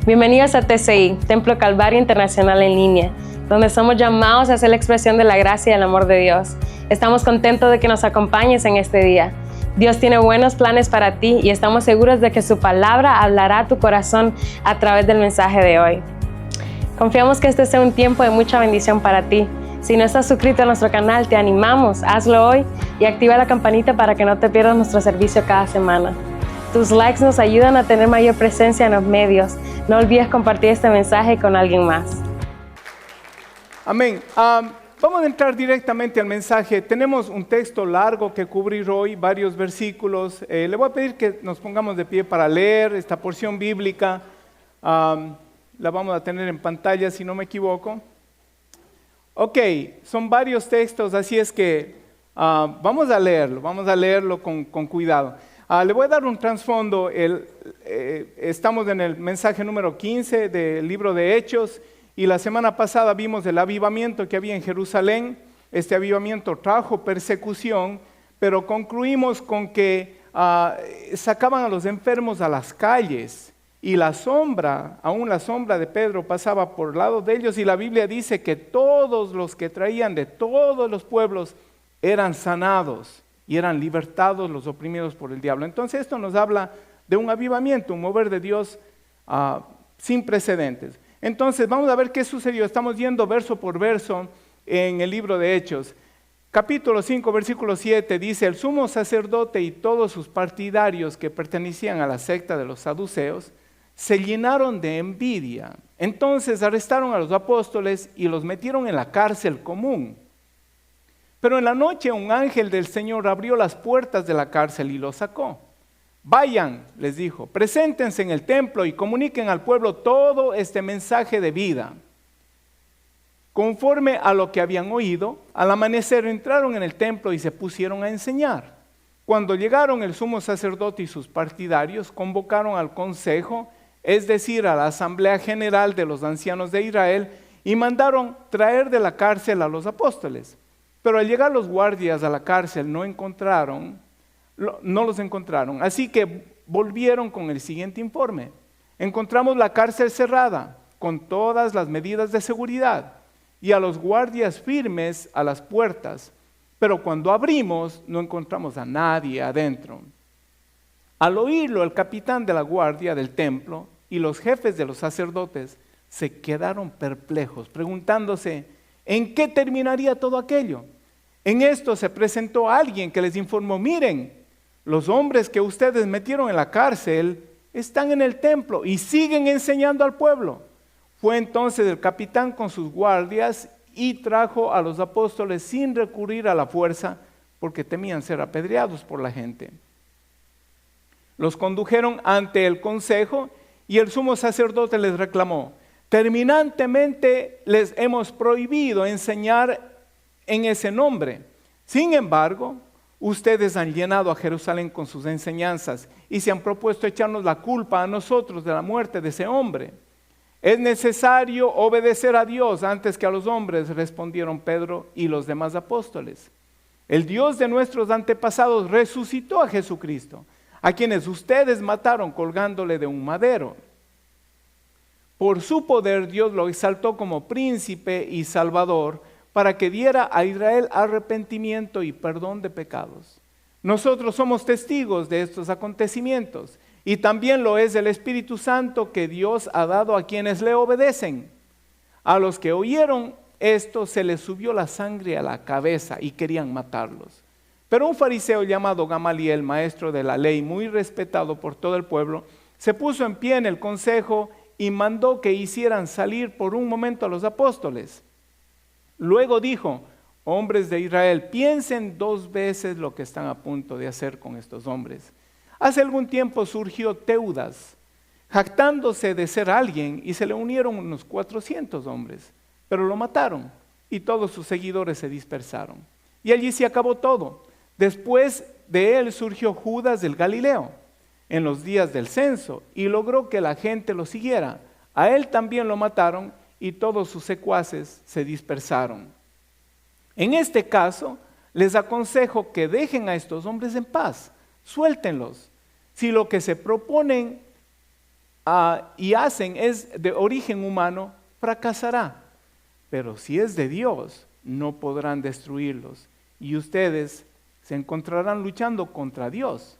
Bienvenidos a TCI, Templo Calvario Internacional en línea, donde somos llamados a hacer la expresión de la gracia y el amor de Dios. Estamos contentos de que nos acompañes en este día. Dios tiene buenos planes para ti y estamos seguros de que su palabra hablará a tu corazón a través del mensaje de hoy. Confiamos que este sea un tiempo de mucha bendición para ti. Si no estás suscrito a nuestro canal, te animamos, hazlo hoy y activa la campanita para que no te pierdas nuestro servicio cada semana. Tus likes nos ayudan a tener mayor presencia en los medios. No olvides compartir este mensaje con alguien más. Amén. Vamos a entrar directamente al mensaje. Tenemos un texto largo que cubrir hoy, varios versículos. Le voy a pedir que nos pongamos de pie para leer esta porción bíblica. La vamos a tener en pantalla, si no me equivoco. Ok, son varios textos, así es que vamos a leerlo con cuidado. Le voy a dar un trasfondo. Estamos en el mensaje número 15 del libro de Hechos y la semana pasada vimos el avivamiento que había en Jerusalén. Este avivamiento trajo persecución, pero concluimos con que sacaban a los enfermos a las calles y la sombra, aún la sombra de Pedro pasaba por el lado de ellos y la Biblia dice que todos los que traían de todos los pueblos eran sanados y eran libertados los oprimidos por el diablo. Entonces esto nos habla de un avivamiento, un mover de Dios sin precedentes. Entonces vamos a ver qué sucedió. Estamos yendo verso por verso en el libro de Hechos. Capítulo 5, versículo 7 dice: el sumo sacerdote y todos sus partidarios que pertenecían a la secta de los saduceos se llenaron de envidia. Entonces arrestaron a los apóstoles y los metieron en la cárcel común. Pero en la noche un ángel del Señor abrió las puertas de la cárcel y los sacó. Vayan, les dijo, preséntense en el templo y comuniquen al pueblo todo este mensaje de vida. Conforme a lo que habían oído, al amanecer entraron en el templo y se pusieron a enseñar. Cuando llegaron el sumo sacerdote y sus partidarios, convocaron al consejo, es decir, a la asamblea general de los ancianos de Israel, y mandaron traer de la cárcel a los apóstoles. Pero al llegar los guardias a la cárcel no los encontraron. Así que volvieron con el siguiente informe: encontramos la cárcel cerrada, con todas las medidas de seguridad, y a los guardias firmes a las puertas. Pero cuando abrimos, no encontramos a nadie adentro. Al oírlo, el capitán de la guardia del templo y los jefes de los sacerdotes se quedaron perplejos, preguntándose ¿en qué terminaría todo aquello? En esto se presentó alguien que les informó: miren, los hombres que ustedes metieron en la cárcel están en el templo y siguen enseñando al pueblo. Fue entonces el capitán con sus guardias y trajo a los apóstoles sin recurrir a la fuerza, porque temían ser apedreados por la gente. Los condujeron ante el consejo y el sumo sacerdote les reclamó: terminantemente les hemos prohibido enseñar en ese nombre. Sin embargo, ustedes han llenado a Jerusalén con sus enseñanzas y se han propuesto echarnos la culpa a nosotros de la muerte de ese hombre. Es necesario obedecer a Dios antes que a los hombres, respondieron Pedro y los demás apóstoles. El Dios de nuestros antepasados resucitó a Jesucristo, a quienes ustedes mataron colgándole de un madero. Por su poder Dios lo exaltó como príncipe y salvador, para que diera a Israel arrepentimiento y perdón de pecados. Nosotros somos testigos de estos acontecimientos, y también lo es el Espíritu Santo que Dios ha dado a quienes le obedecen. A los que oyeron esto se les subió la sangre a la cabeza y querían matarlos. Pero un fariseo llamado Gamaliel, maestro de la ley, muy respetado por todo el pueblo, se puso en pie en el consejo y mandó que hicieran salir por un momento a los apóstoles. Luego dijo: hombres de Israel, piensen 2 veces lo que están a punto de hacer con estos hombres. Hace algún tiempo surgió Teudas, jactándose de ser alguien, y se le unieron unos 400 hombres, pero lo mataron y todos sus seguidores se dispersaron. Y allí se acabó todo. Después de él surgió Judas del Galileo en los días del censo y logró que la gente lo siguiera. A él también lo mataron y todos sus secuaces se dispersaron. En este caso, les aconsejo que dejen a estos hombres en paz, suéltenlos. Si lo que se proponen y hacen es de origen humano, fracasará. Pero si es de Dios, no podrán destruirlos. Y ustedes se encontrarán luchando contra Dios.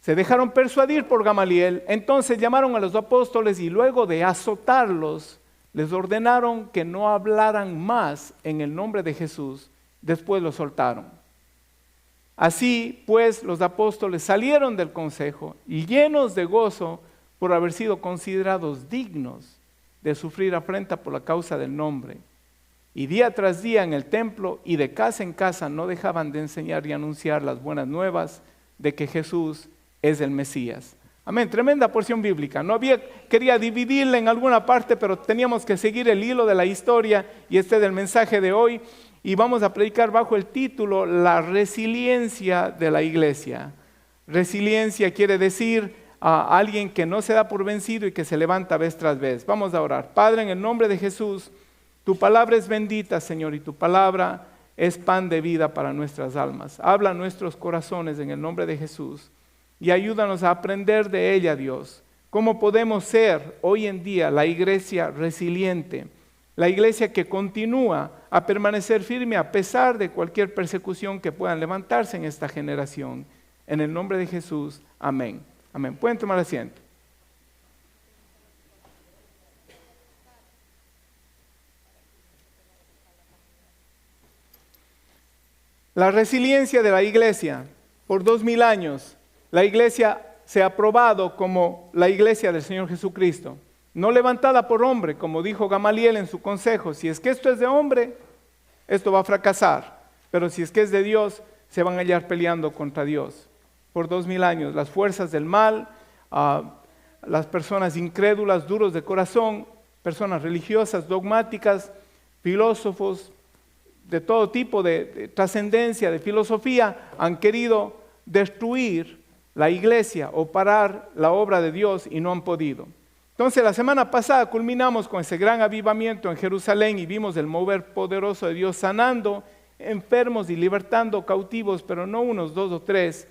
Se dejaron persuadir por Gamaliel, entonces llamaron a los apóstoles y luego de azotarlos, les ordenaron que no hablaran más en el nombre de Jesús. Después los soltaron. Así pues los apóstoles salieron del consejo llenos de gozo por haber sido considerados dignos de sufrir afrenta por la causa del nombre. Y día tras día en el templo y de casa en casa no dejaban de enseñar y anunciar las buenas nuevas de que Jesús es el Mesías. Amén, tremenda porción bíblica. Quería dividirla en alguna parte, pero teníamos que seguir el hilo de la historia y este es el mensaje de hoy. Y vamos a predicar bajo el título La resiliencia de la iglesia. Resiliencia quiere decir a alguien que no se da por vencido y que se levanta vez tras vez. Vamos a orar. Padre, en el nombre de Jesús, tu palabra es bendita, Señor, y tu palabra es pan de vida para nuestras almas. Habla a nuestros corazones en el nombre de Jesús y ayúdanos a aprender de ella, Dios. ¿Cómo podemos ser hoy en día la iglesia resiliente? La iglesia que continúa a permanecer firme a pesar de cualquier persecución que puedan levantarse en esta generación. En el nombre de Jesús, amén. Amén. Pueden tomar asiento. La resiliencia de la iglesia. Por 2000 años, la iglesia se ha probado como la iglesia del Señor Jesucristo. No levantada por hombre, como dijo Gamaliel en su consejo. Si es que esto es de hombre, esto va a fracasar. Pero si es que es de Dios, se van a hallar peleando contra Dios. Por 2000 años, las fuerzas del mal, las personas incrédulas, duros de corazón, personas religiosas, dogmáticas, filósofos de todo tipo de trascendencia, de filosofía, han querido destruir la iglesia o parar la obra de Dios y no han podido. Entonces la semana pasada culminamos con ese gran avivamiento en Jerusalén y vimos el mover poderoso de Dios sanando enfermos y libertando cautivos, pero no unos, dos o tres,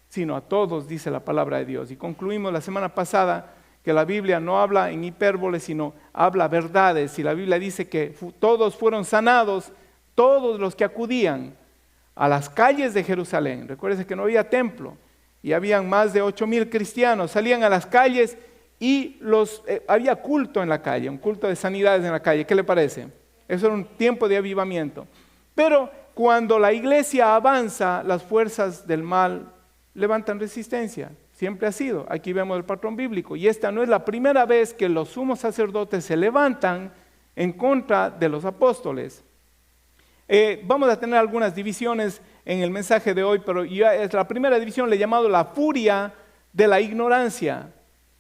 sino a todos, dice la palabra de Dios. Y concluimos la semana pasada que la Biblia no habla en hipérbole, sino habla verdades. Y la Biblia dice que todos fueron sanados, todos los que acudían a las calles de Jerusalén. Recuérdense que no había templo y habían más de 8,000 cristianos. Salían a las calles y había culto en la calle, un culto de sanidades en la calle. ¿Qué le parece? Eso era un tiempo de avivamiento. Pero cuando la iglesia avanza, las fuerzas del mal levantan resistencia. Siempre ha sido. Aquí vemos el patrón bíblico. Y esta no es la primera vez que los sumos sacerdotes se levantan en contra de los apóstoles. Vamos a tener algunas divisiones en el mensaje de hoy, pero la primera división le he llamado la furia de la ignorancia.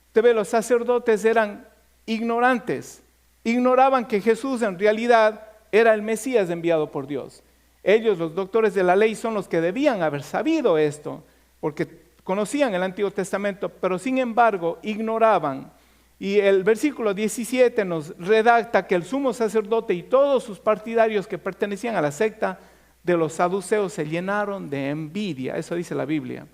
Usted ve, los sacerdotes eran ignorantes. Ignoraban que Jesús en realidad era el Mesías enviado por Dios. Ellos, los doctores de la ley, son los que debían haber sabido esto, porque conocían el Antiguo Testamento, pero sin embargo ignoraban. Y el versículo 17 nos redacta que el sumo sacerdote y todos sus partidarios que pertenecían a la secta de los saduceos se llenaron de envidia. Eso dice la Biblia.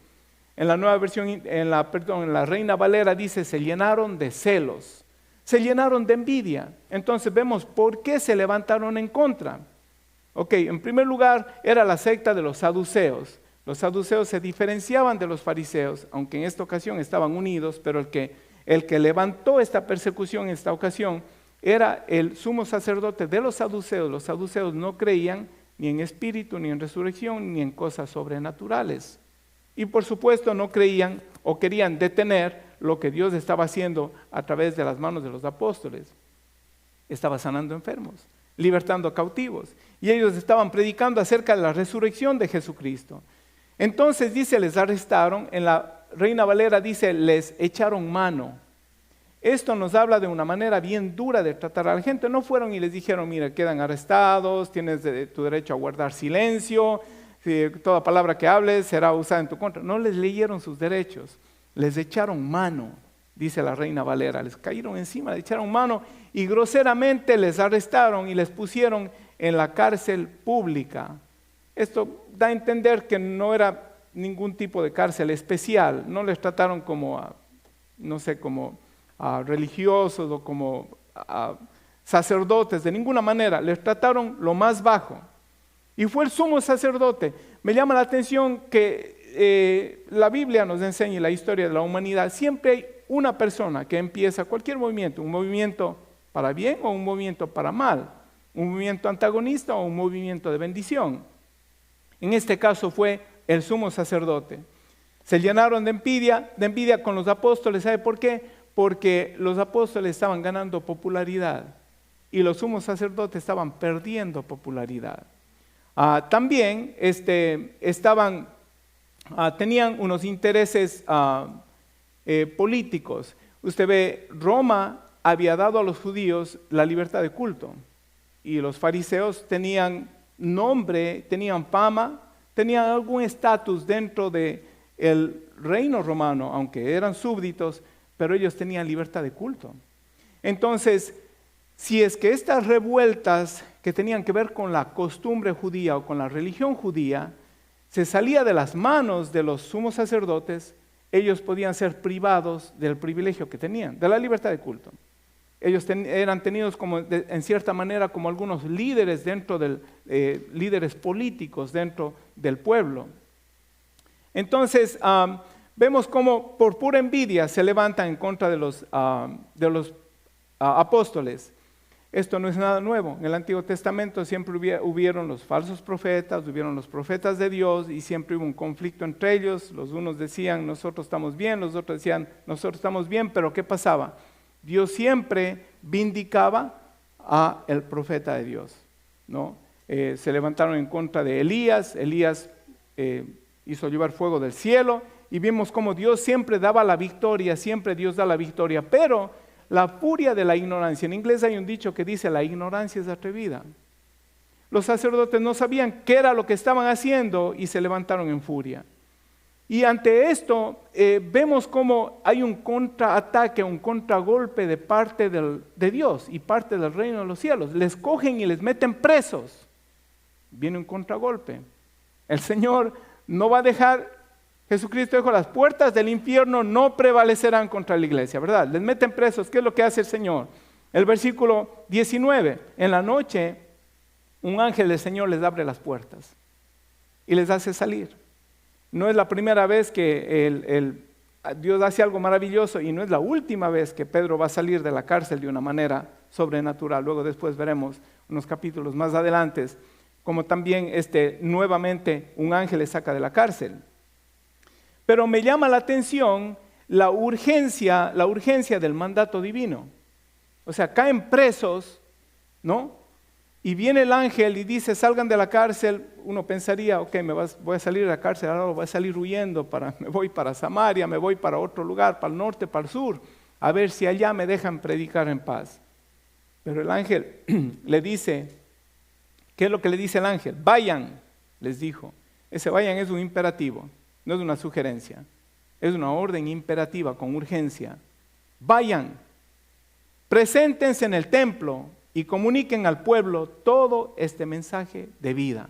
En la nueva versión, en la Reina Valera dice, se llenaron de celos, se llenaron de envidia. Entonces vemos por qué se levantaron en contra. Ok, en primer lugar era la secta de los saduceos. Los saduceos se diferenciaban de los fariseos, aunque en esta ocasión estaban unidos, pero el que levantó esta persecución en esta ocasión era el sumo sacerdote de los saduceos. Los saduceos no creían ni en espíritu, ni en resurrección, ni en cosas sobrenaturales. Y por supuesto no creían o querían detener lo que Dios estaba haciendo a través de las manos de los apóstoles. Estaba sanando enfermos, libertando cautivos. Y ellos estaban predicando acerca de la resurrección de Jesucristo. Entonces dice, les arrestaron. En la Reina Valera dice, les echaron mano. Esto nos habla de una manera bien dura de tratar a la gente. No fueron y les dijeron, mira, quedan arrestados, tienes tu derecho a guardar silencio, toda palabra que hables será usada en tu contra. No les leyeron sus derechos, les echaron mano, dice la Reina Valera. Les cayeron encima, les echaron mano y groseramente les arrestaron y les pusieron en la cárcel pública. Esto da a entender que no era ningún tipo de cárcel especial. No les trataron como religiosos o como sacerdotes, de ninguna manera. Les trataron lo más bajo. Y fue el sumo sacerdote. Me llama la atención que la Biblia nos enseña la historia de la humanidad. Siempre hay una persona que empieza cualquier movimiento, un movimiento para bien o un movimiento para mal, un movimiento antagonista o un movimiento de bendición. En este caso fue el sumo sacerdote. Se llenaron de envidia con los apóstoles. ¿Sabe por qué? Porque los apóstoles estaban ganando popularidad y los sumos sacerdotes estaban perdiendo popularidad. También tenían unos intereses políticos. Usted ve, Roma había dado a los judíos la libertad de culto y los fariseos tenían nombre, tenían fama, tenían algún estatus dentro del reino romano, aunque eran súbditos, pero ellos tenían libertad de culto. Entonces, si es que estas revueltas que tenían que ver con la costumbre judía o con la religión judía, se salía de las manos de los sumos sacerdotes, ellos podían ser privados del privilegio que tenían, de la libertad de culto. Ellos eran tenidos en cierta manera como algunos líderes líderes políticos dentro del pueblo. Entonces, vemos cómo por pura envidia se levantan en contra de los apóstoles. Esto no es nada nuevo. En el Antiguo Testamento siempre hubieron los falsos profetas, hubieron los profetas de Dios y siempre hubo un conflicto entre ellos. Los unos decían, nosotros estamos bien, los otros decían, nosotros estamos bien, pero ¿qué pasaba? Dios siempre vindicaba a el profeta de Dios, ¿no? Se levantaron en contra de Elías. Elías hizo llover fuego del cielo y vimos cómo Dios siempre daba la victoria, siempre Dios da la victoria, pero la furia de la ignorancia. En inglés hay un dicho que dice, la ignorancia es atrevida. Los sacerdotes no sabían qué era lo que estaban haciendo y se levantaron en furia. Y ante esto vemos cómo hay un contraataque, un contragolpe de parte de Dios y parte del reino de los cielos. Les cogen y les meten presos. Viene un contragolpe. El Señor no va a dejar. Jesucristo dijo, las puertas del infierno no prevalecerán contra la iglesia, ¿verdad? Les meten presos. ¿Qué es lo que hace el Señor? El versículo 19, en la noche, un ángel del Señor les abre las puertas y les hace salir. No es la primera vez que Dios hace algo maravilloso y no es la última vez que Pedro va a salir de la cárcel de una manera sobrenatural. Luego después veremos unos capítulos más adelante, como también nuevamente un ángel le saca de la cárcel. Pero me llama la atención la urgencia del mandato divino. O sea, caen presos, ¿no? Y viene el ángel y dice, salgan de la cárcel. Uno pensaría, ok, voy a salir de la cárcel, ahora voy a salir huyendo, me voy para Samaria, me voy para otro lugar, para el norte, para el sur, a ver si allá me dejan predicar en paz. Pero el ángel le dice, ¿qué es lo que le dice el ángel? Vayan, les dijo. Ese vayan es un imperativo. No es una sugerencia, es una orden imperativa con urgencia. Vayan, preséntense en el templo y comuniquen al pueblo todo este mensaje de vida.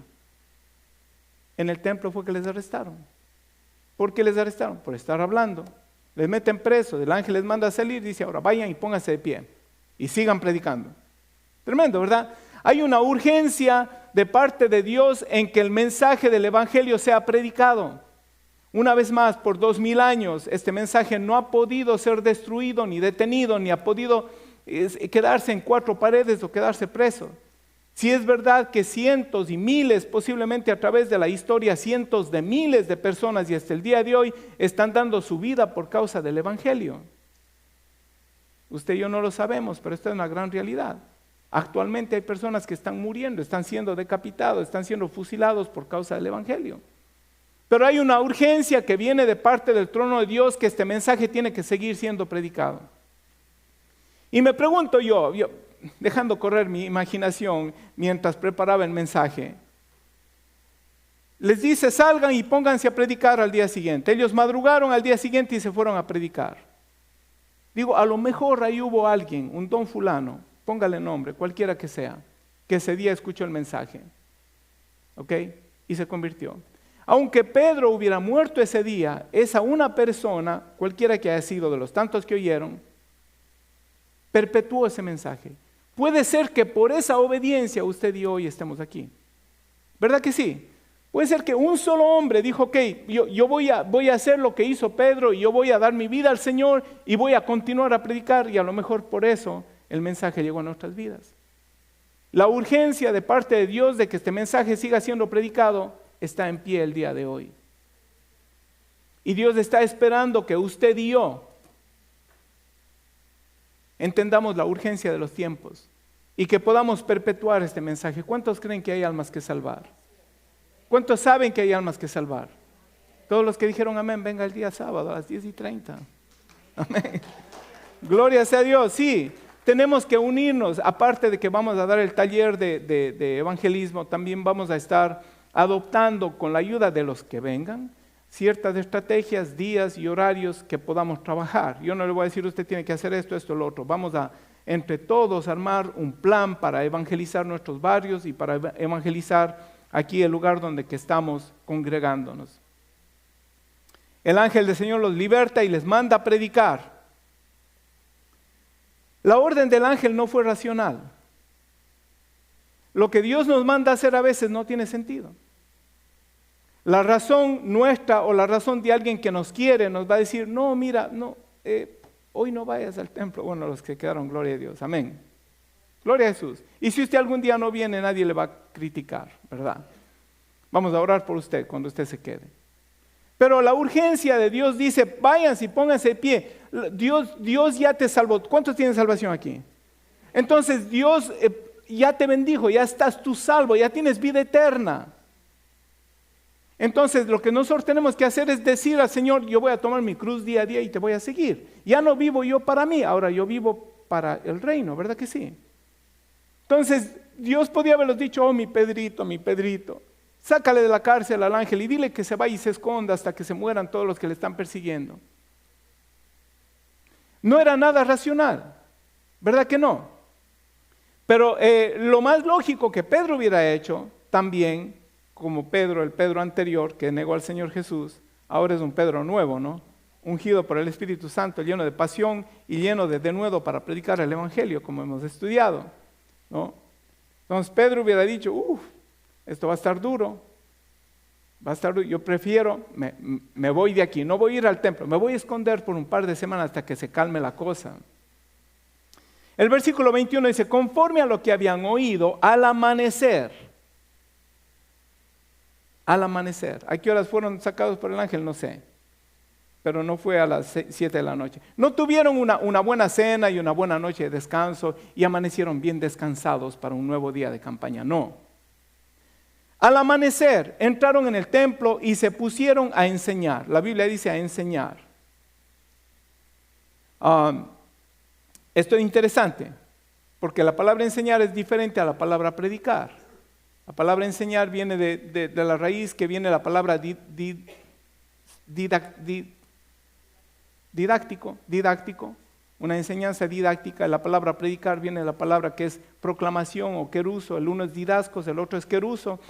En el templo fue que les arrestaron. ¿Por qué les arrestaron? Por estar hablando. Les meten presos, el ángel les manda a salir, dice ahora vayan y pónganse de pie y sigan predicando. Tremendo, ¿verdad? Hay una urgencia de parte de Dios en que el mensaje del evangelio sea predicado. Una vez más, por 2000 años, este mensaje no ha podido ser destruido, ni detenido, ni ha podido quedarse en cuatro paredes o quedarse preso. Si es verdad que cientos y miles, posiblemente a través de la historia, cientos de miles de personas y hasta el día de hoy están dando su vida por causa del evangelio. Usted y yo no lo sabemos, pero esta es una gran realidad. Actualmente hay personas que están muriendo, están siendo decapitados, están siendo fusilados por causa del evangelio. Pero hay una urgencia que viene de parte del trono de Dios que este mensaje tiene que seguir siendo predicado. Y me pregunto yo, dejando correr mi imaginación mientras preparaba el mensaje, les dice salgan y pónganse a predicar al día siguiente. Ellos madrugaron al día siguiente y se fueron a predicar. Digo, a lo mejor ahí hubo alguien, un don fulano, póngale nombre, cualquiera que sea, que ese día escuchó el mensaje, ¿ok? Y se convirtió. Aunque Pedro hubiera muerto ese día, esa una persona, cualquiera que haya sido de los tantos que oyeron, perpetuó ese mensaje. Puede ser que por esa obediencia usted y hoy estemos aquí. ¿Verdad que sí? Puede ser que un solo hombre dijo, ok, yo voy a hacer lo que hizo Pedro y yo voy a dar mi vida al Señor y voy a continuar a predicar, y a lo mejor por eso el mensaje llegó a nuestras vidas. La urgencia de parte de Dios de que este mensaje siga siendo predicado está en pie el día de hoy. Y Dios está esperando que usted y yo entendamos la urgencia de los tiempos y que podamos perpetuar este mensaje. ¿Cuántos creen que hay almas que salvar? ¿Cuántos saben que hay almas que salvar? Todos los que dijeron amén, venga el día sábado a las 10:30. Amén. Gloria sea a Dios. Sí, tenemos que unirnos. Aparte de que vamos a dar el taller de evangelismo, también vamos a estar adoptando, con la ayuda de los que vengan, ciertas estrategias, días y horarios que podamos trabajar. Yo no le voy a decir usted tiene que hacer esto, lo otro. Vamos a entre todos armar un plan para evangelizar nuestros barrios y para evangelizar aquí el lugar donde que estamos congregándonos. El ángel del Señor los liberta y les manda a predicar. La orden del ángel no fue racional. Lo que Dios nos manda a hacer a veces no tiene sentido. La razón nuestra o la razón de alguien que nos quiere nos va a decir, no, mira, no, hoy no vayas al templo. Bueno, los que quedaron, gloria a Dios, amén. Gloria a Jesús. Y si usted algún día no viene, nadie le va a criticar, ¿verdad? Vamos a orar por usted cuando usted se quede. Pero la urgencia de Dios dice, váyanse y pónganse de pie. Dios ya te salvó. ¿Cuántos tienen salvación aquí? Entonces Dios ya te bendijo, ya estás tú salvo, ya tienes vida eterna. Entonces lo que nosotros tenemos que hacer es decir al Señor, yo voy a tomar mi cruz día a día y te voy a seguir. Ya no vivo yo para mí, ahora yo vivo para el reino, ¿verdad que sí? Entonces Dios podía haberles dicho, oh mi Pedrito, sácale de la cárcel al ángel y dile que se vaya y se esconda hasta que se mueran todos los que le están persiguiendo. No era nada racional, ¿verdad que no? Pero lo más lógico que Pedro hubiera hecho también, como Pedro, el Pedro anterior que negó al Señor Jesús, ahora es un Pedro nuevo, ¿no? Ungido por el Espíritu Santo, lleno de pasión y lleno de denuedo para predicar el Evangelio, como hemos estudiado, ¿no? Entonces Pedro hubiera dicho, esto va a estar duro, yo prefiero, me voy de aquí, no voy a ir al templo, me voy a esconder por un par de semanas hasta que se calme la cosa. El versículo 21 dice, conforme a lo que habían oído, al amanecer. ¿A qué horas fueron sacados por el ángel? No sé, pero no fue a las 7 de la noche. No tuvieron una buena cena y una buena noche de descanso y amanecieron bien descansados para un nuevo día de campaña, no. Al amanecer entraron en el templo y se pusieron a enseñar. La Biblia dice a enseñar. Esto es interesante, porque la palabra enseñar es diferente a la palabra predicar. La palabra enseñar viene de la raíz que viene la palabra didáctico, una enseñanza didáctica. La palabra predicar viene de la palabra que es proclamación o queruso. El uno es didascos, el otro es queruso.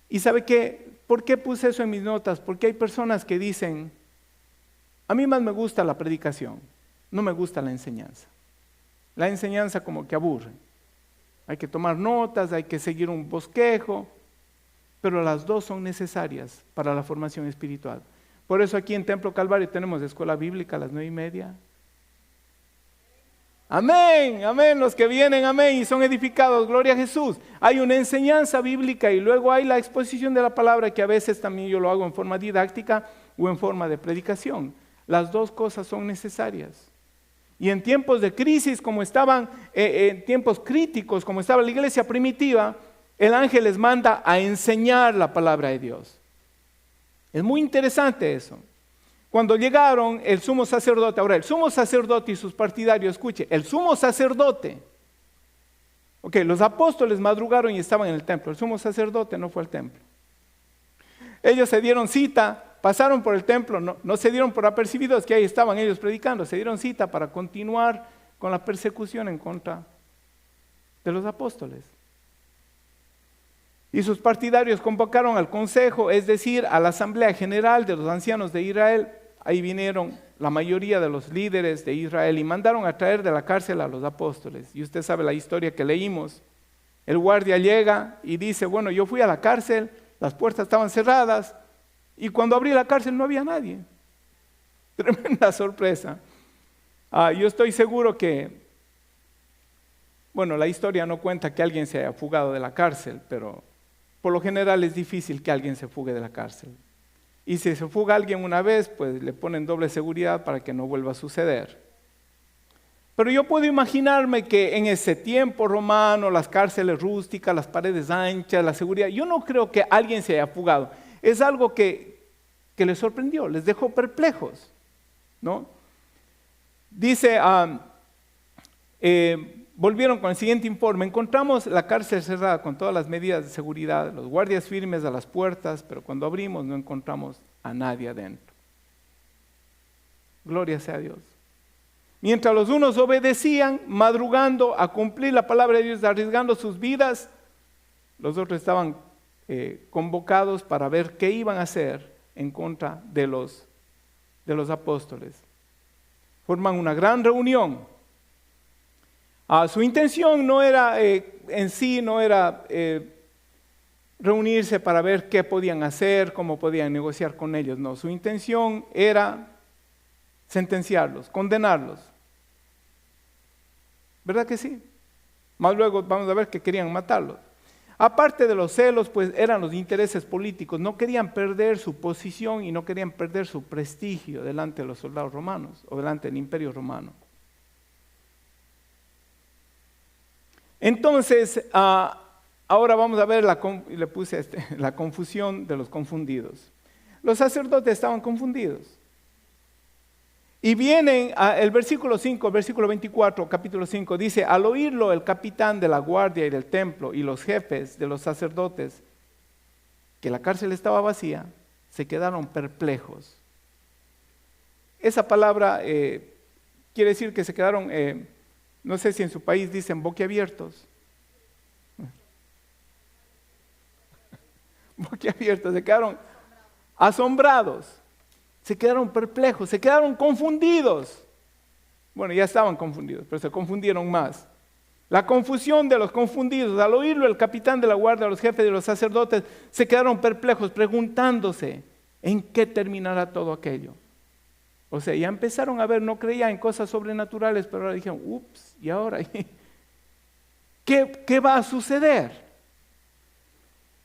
¿Y sabe qué? ¿Por qué puse eso en mis notas? Porque hay personas que dicen, a mí más me gusta la predicación, no me gusta la enseñanza. La enseñanza como que aburre. Hay que tomar notas, hay que seguir un bosquejo, pero las dos son necesarias para la formación espiritual. Por eso aquí en Templo Calvario tenemos escuela bíblica a las 9:30. Amén, amén, los que vienen, amén, y son edificados, gloria a Jesús. Hay una enseñanza bíblica y luego hay la exposición de la palabra, que a veces también yo lo hago en forma didáctica o en forma de predicación. Las dos cosas son necesarias. Y en tiempos de crisis, como estaban, en tiempos críticos, como estaba la iglesia primitiva, el ángel les manda a enseñar la palabra de Dios. Es muy interesante eso. Cuando llegaron, el sumo sacerdote, ahora el sumo sacerdote y sus partidarios, escuche, el sumo sacerdote, los apóstoles madrugaron y estaban en el templo, el sumo sacerdote no fue al templo. Ellos se dieron cita, pasaron por el templo, no se dieron por apercibidos que ahí estaban ellos predicando, se dieron cita para continuar con la persecución en contra de los apóstoles. Y sus partidarios convocaron al consejo, es decir, a la asamblea general de los ancianos de Israel, ahí vinieron la mayoría de los líderes de Israel y mandaron a traer de la cárcel a los apóstoles. Y usted sabe la historia que leímos. El guardia llega y dice, bueno, yo fui a la cárcel, las puertas estaban cerradas y cuando abrí la cárcel no había nadie. Tremenda sorpresa. Yo estoy seguro que, bueno, la historia no cuenta que alguien se haya fugado de la cárcel, pero por lo general es difícil que alguien se fugue de la cárcel. Y si se fuga alguien una vez, pues le ponen doble seguridad para que no vuelva a suceder. Pero yo puedo imaginarme que en ese tiempo romano, las cárceles rústicas, las paredes anchas, la seguridad, yo no creo que alguien se haya fugado. Es algo que les sorprendió, les dejó perplejos, ¿no? Dice, volvieron con el siguiente informe: encontramos la cárcel cerrada con todas las medidas de seguridad, los guardias firmes a las puertas, pero cuando abrimos no encontramos a nadie adentro. Gloria sea a Dios. Mientras los unos obedecían, madrugando a cumplir la palabra de Dios, arriesgando sus vidas, los otros estaban convocados para ver qué iban a hacer en contra de los apóstoles. Forman una gran reunión. Su intención no era en sí, no era reunirse para ver qué podían hacer, cómo podían negociar con ellos. No, su intención era sentenciarlos, condenarlos. ¿Verdad que sí? Más luego vamos a ver que querían matarlos. Aparte de los celos, pues eran los intereses políticos. No querían perder su posición y no querían perder su prestigio delante de los soldados romanos o delante del imperio romano. Entonces, ahora vamos a ver, le puse la confusión de los confundidos. Los sacerdotes estaban confundidos. Y vienen, el versículo 5, versículo 24, capítulo 5, dice: al oírlo el capitán de la guardia y del templo y los jefes de los sacerdotes, que la cárcel estaba vacía, se quedaron perplejos. Esa palabra quiere decir que se quedaron, no sé si en su país dicen boquiabiertos. Boquiabiertos, se quedaron asombrados. Se quedaron perplejos, se quedaron confundidos. Bueno, ya estaban confundidos, pero se confundieron más. La confusión de los confundidos. Al oírlo, el capitán de la guardia, los jefes de los sacerdotes, se quedaron perplejos, preguntándose en qué terminará todo aquello. O sea, ya empezaron a ver, no creían en cosas sobrenaturales, pero ahora dijeron, ups, ¿y ahora? ¿Qué va a suceder?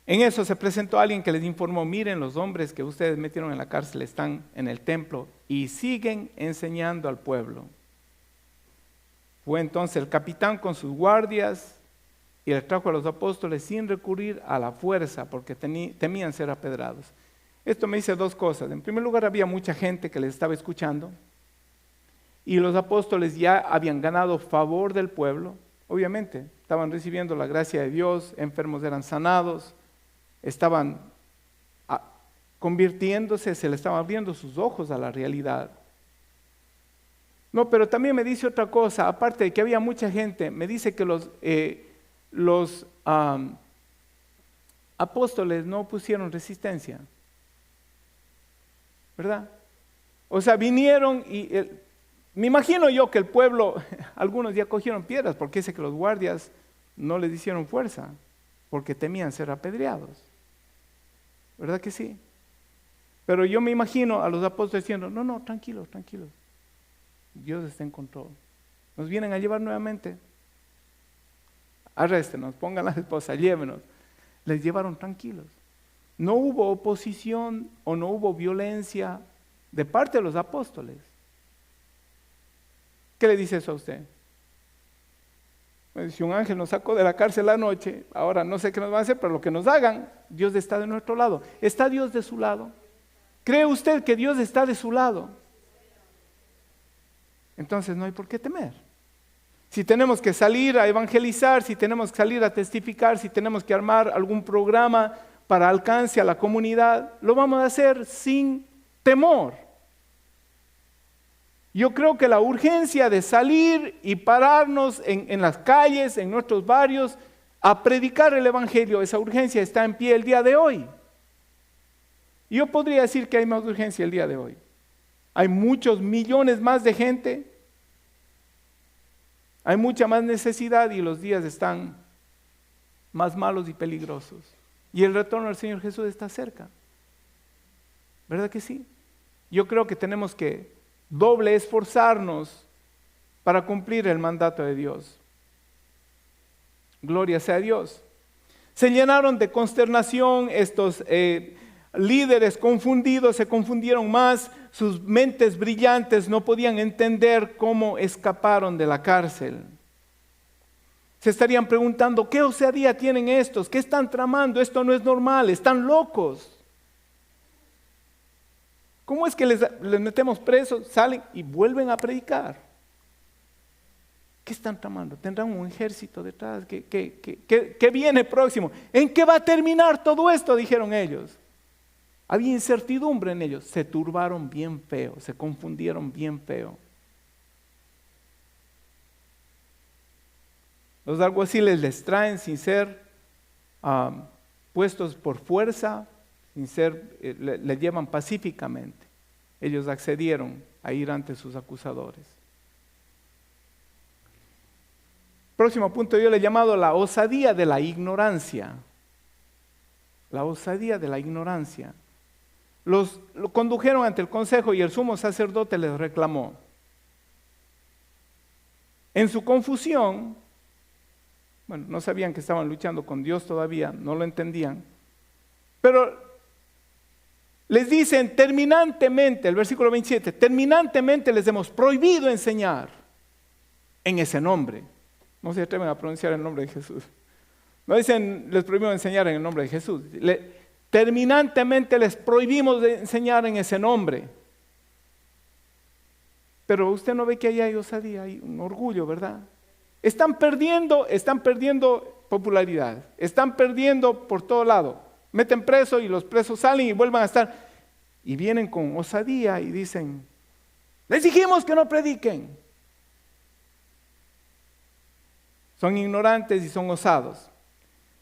En eso se presentó alguien que les informó: miren, los hombres que ustedes metieron en la cárcel están en el templo y siguen enseñando al pueblo. Fue entonces el capitán con sus guardias y les trajo a los apóstoles sin recurrir a la fuerza, porque temían ser apedrados. Esto me dice dos cosas. En primer lugar, había mucha gente que les estaba escuchando y los apóstoles ya habían ganado favor del pueblo. Obviamente, estaban recibiendo la gracia de Dios, enfermos eran sanados, estaban convirtiéndose, se les estaban abriendo sus ojos a la realidad. No, pero también me dice otra cosa, aparte de que había mucha gente, me dice que los apóstoles no pusieron resistencia, ¿verdad? O sea, vinieron y me imagino yo que el pueblo, algunos ya cogieron piedras, porque dice que los guardias no les hicieron fuerza, porque temían ser apedreados. ¿Verdad que sí? Pero yo me imagino a los apóstoles diciendo: no, tranquilos, tranquilos. Dios está en control. Nos vienen a llevar nuevamente. Arréstenos, pongan las esposas, llévenos. Les llevaron tranquilos. No hubo oposición o no hubo violencia de parte de los apóstoles. ¿Qué le dice eso a usted? Si un ángel nos sacó de la cárcel anoche, ahora no sé qué nos van a hacer, pero lo que nos hagan, Dios está de nuestro lado. ¿Está Dios de su lado? ¿Cree usted que Dios está de su lado? Entonces no hay por qué temer. Si tenemos que salir a evangelizar, si tenemos que salir a testificar, si tenemos que armar algún programa para alcance a la comunidad, lo vamos a hacer sin temor. Yo creo que la urgencia de salir y pararnos en las calles, en nuestros barrios, a predicar el evangelio, esa urgencia está en pie el día de hoy. Yo podría decir que hay más urgencia el día de hoy. Hay muchos millones más de gente. Hay mucha más necesidad y los días están más malos y peligrosos. Y el retorno del Señor Jesús está cerca. ¿Verdad que sí? Yo creo que tenemos que doble esforzarnos para cumplir el mandato de Dios. Gloria sea a Dios. Se llenaron de consternación estos líderes confundidos, se confundieron más, sus mentes brillantes no podían entender cómo escaparon de la cárcel. Se estarían preguntando, ¿qué osadía tienen estos? ¿Qué están tramando? Esto no es normal, están locos. ¿Cómo es que les metemos presos, salen y vuelven a predicar? ¿Qué están tramando? ¿Tendrán un ejército detrás? ¿Qué viene próximo? ¿En qué va a terminar todo esto? Dijeron ellos. Había incertidumbre en ellos. Se turbaron bien feo, se confundieron bien feo. Los alguaciles les traen sin ser puestos por fuerza, sin ser, le llevan pacíficamente. Ellos accedieron a ir ante sus acusadores. Próximo punto yo le he llamado la osadía de la ignorancia. La osadía de la ignorancia. Lo condujeron ante el consejo y el sumo sacerdote les reclamó. En su confusión, bueno, no sabían que estaban luchando con Dios todavía, no lo entendían, pero les dicen terminantemente, el versículo 27, terminantemente les hemos prohibido enseñar en ese nombre. No se atreven a pronunciar el nombre de Jesús. No dicen, les prohibimos enseñar en el nombre de Jesús. Terminantemente les prohibimos de enseñar en ese nombre. Pero usted no ve que ahí hay osadía, hay un orgullo, ¿verdad? Están perdiendo popularidad, están perdiendo por todo lado. Meten preso y los presos salen y vuelvan a estar. Y vienen con osadía y dicen, les dijimos que no prediquen. Son ignorantes y son osados.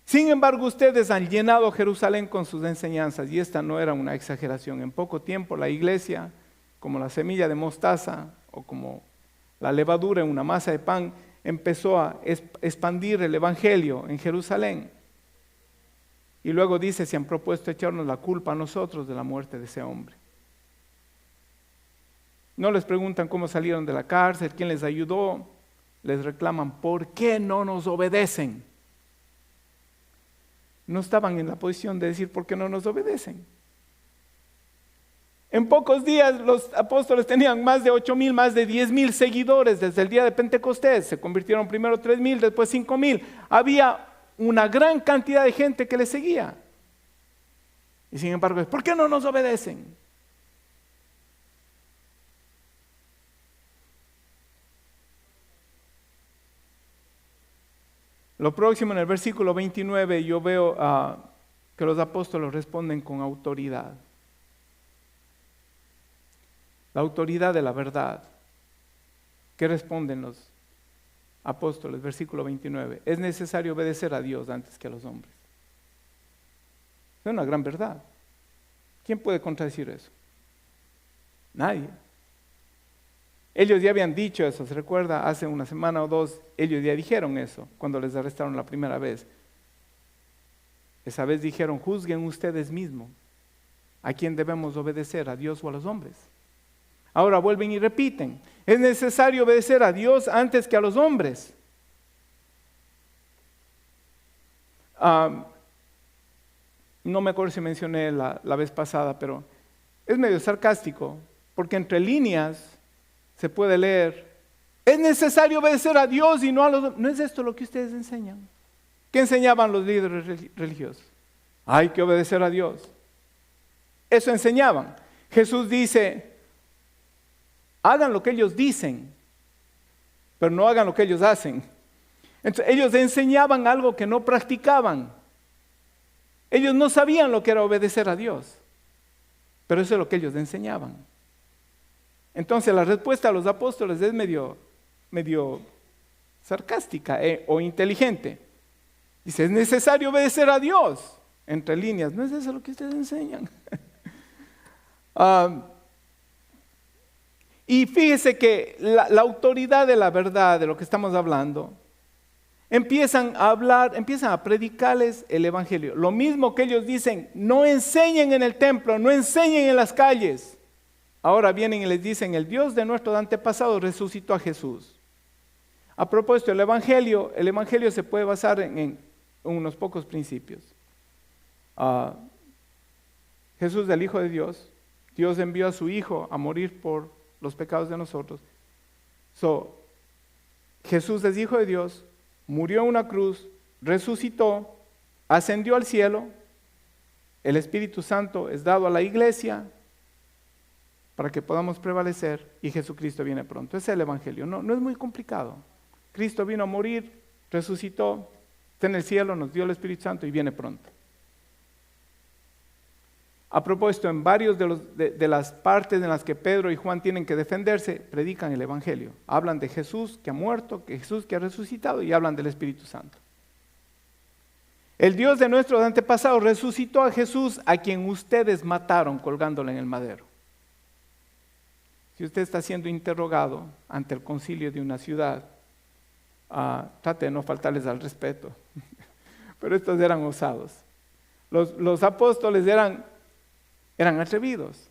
Sin embargo, ustedes han llenado Jerusalén con sus enseñanzas, y esta no era una exageración. En poco tiempo la iglesia, como la semilla de mostaza o como la levadura en una masa de pan, empezó a expandir el evangelio en Jerusalén. Y luego dice, se han propuesto echarnos la culpa a nosotros de la muerte de ese hombre. No les preguntan cómo salieron de la cárcel, quién les ayudó. Les reclaman, ¿por qué no nos obedecen? No estaban en la posición de decir, ¿por qué no nos obedecen? En pocos días los apóstoles tenían más de 8,000, más de 10,000 seguidores desde el día de Pentecostés. Se convirtieron primero 3,000, después 5,000. Había una gran cantidad de gente que les seguía. Y sin embargo, ¿por qué no nos obedecen? Lo próximo en el versículo 29 yo veo que los apóstoles responden con autoridad. La autoridad de la verdad. ¿Qué responden los apóstoles? Versículo 29. Es necesario obedecer a Dios antes que a los hombres. Es una gran verdad. ¿Quién puede contradecir eso? Nadie. Ellos ya habían dicho eso, ¿se recuerda? Hace una semana o dos, ellos ya dijeron eso cuando les arrestaron la primera vez. Esa vez dijeron, juzguen ustedes mismos a quién debemos obedecer, a Dios o a los hombres. Ahora vuelven y repiten, es necesario obedecer a Dios antes que a los hombres. No me acuerdo si mencioné la vez pasada, pero es medio sarcástico, porque entre líneas se puede leer, es necesario obedecer a Dios y no a los hombres. ¿No es esto lo que ustedes enseñan? ¿Qué enseñaban los líderes religiosos? Hay que obedecer a Dios. Eso enseñaban. Jesús dice, hagan lo que ellos dicen, pero no hagan lo que ellos hacen. Entonces, ellos enseñaban algo que no practicaban. Ellos no sabían lo que era obedecer a Dios, pero eso es lo que ellos enseñaban. Entonces la respuesta a los apóstoles es medio sarcástica o inteligente. Dice, es necesario obedecer a Dios. Entre líneas, ¿no es eso lo que ustedes enseñan? Y fíjese que la autoridad de la verdad, de lo que estamos hablando, empiezan a predicarles el evangelio. Lo mismo que ellos dicen, no enseñen en el templo, no enseñen en las calles. Ahora vienen y les dicen, el Dios de nuestros antepasados resucitó a Jesús. A propósito, el evangelio se puede basar en unos pocos principios. Jesús, el Hijo de Dios, Dios envió a su Hijo a morir por los pecados de nosotros. Jesús es Hijo de Dios, murió en una cruz, resucitó, ascendió al cielo, el Espíritu Santo es dado a la iglesia para que podamos prevalecer y Jesucristo viene pronto. Ese es el evangelio, no es muy complicado. Cristo vino a morir, resucitó, está en el cielo, nos dio el Espíritu Santo y viene pronto. A propósito, en varios de las partes en las que Pedro y Juan tienen que defenderse, predican el evangelio. Hablan de Jesús que ha muerto, que Jesús que ha resucitado y hablan del Espíritu Santo. El Dios de nuestros antepasados resucitó a Jesús, a quien ustedes mataron colgándole en el madero. Si usted está siendo interrogado ante el concilio de una ciudad, trate de no faltarles al respeto. Pero estos eran osados. Los apóstoles eran atrevidos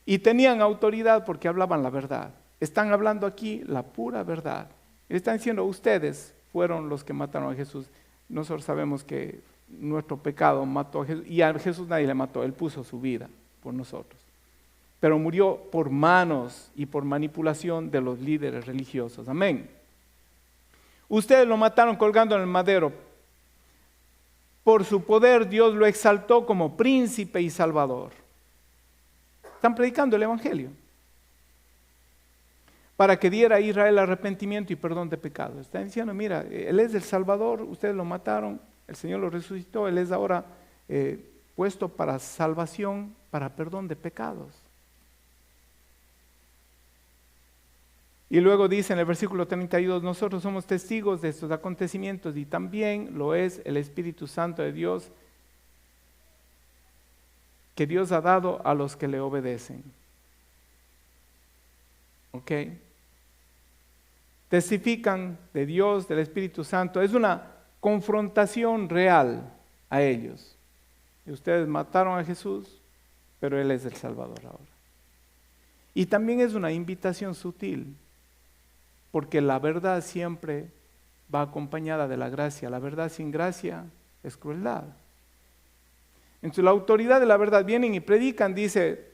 y tenían autoridad porque hablaban la verdad. Están hablando aquí la pura verdad. Están diciendo, ustedes fueron los que mataron a Jesús. Nosotros sabemos que nuestro pecado mató a Jesús y a Jesús nadie le mató, Él puso su vida por nosotros. Pero murió por manos y por manipulación de los líderes religiosos. Amén. Ustedes lo mataron colgando en el madero. Por su poder Dios lo exaltó como príncipe y salvador. Están predicando el evangelio. Para que diera a Israel arrepentimiento y perdón de pecados. Están diciendo, mira, Él es el Salvador, ustedes lo mataron, el Señor lo resucitó, Él es ahora puesto para salvación, para perdón de pecados. Y luego dice en el versículo 32, nosotros somos testigos de estos acontecimientos y también lo es el Espíritu Santo de Dios que Dios ha dado a los que le obedecen. ¿Ok? Testifican de Dios, del Espíritu Santo. Es una confrontación real a ellos. Y ustedes mataron a Jesús, pero Él es el Salvador ahora. Y también es una invitación sutil. Porque la verdad siempre va acompañada de la gracia. La verdad sin gracia es crueldad. Entonces la autoridad de la verdad vienen y predican, dice,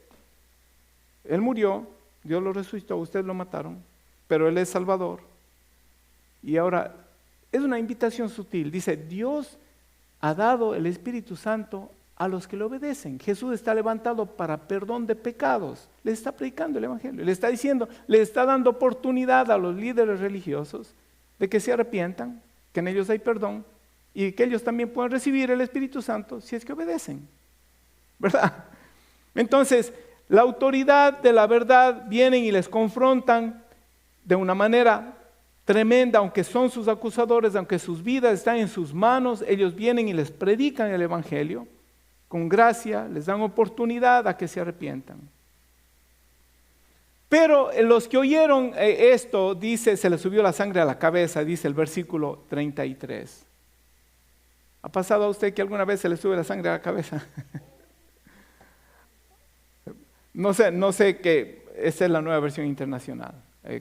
Él murió, Dios lo resucitó, ustedes lo mataron, pero Él es Salvador. Y ahora es una invitación sutil. Dice, Dios ha dado el Espíritu Santo a los que le obedecen. Jesús está levantado para perdón de pecados. Le está predicando el evangelio. Le está diciendo, le está dando oportunidad a los líderes religiosos de que se arrepientan, que en ellos hay perdón y que ellos también pueden recibir el Espíritu Santo si es que obedecen. ¿Verdad? Entonces, la autoridad de la verdad vienen y les confrontan de una manera tremenda, aunque son sus acusadores, aunque sus vidas están en sus manos, ellos vienen y les predican el evangelio. Con gracia, les dan oportunidad a que se arrepientan. Pero los que oyeron esto, dice, se les subió la sangre a la cabeza, dice el versículo 33. ¿Ha pasado a usted que alguna vez se le sube la sangre a la cabeza? No sé que esa es la nueva versión internacional.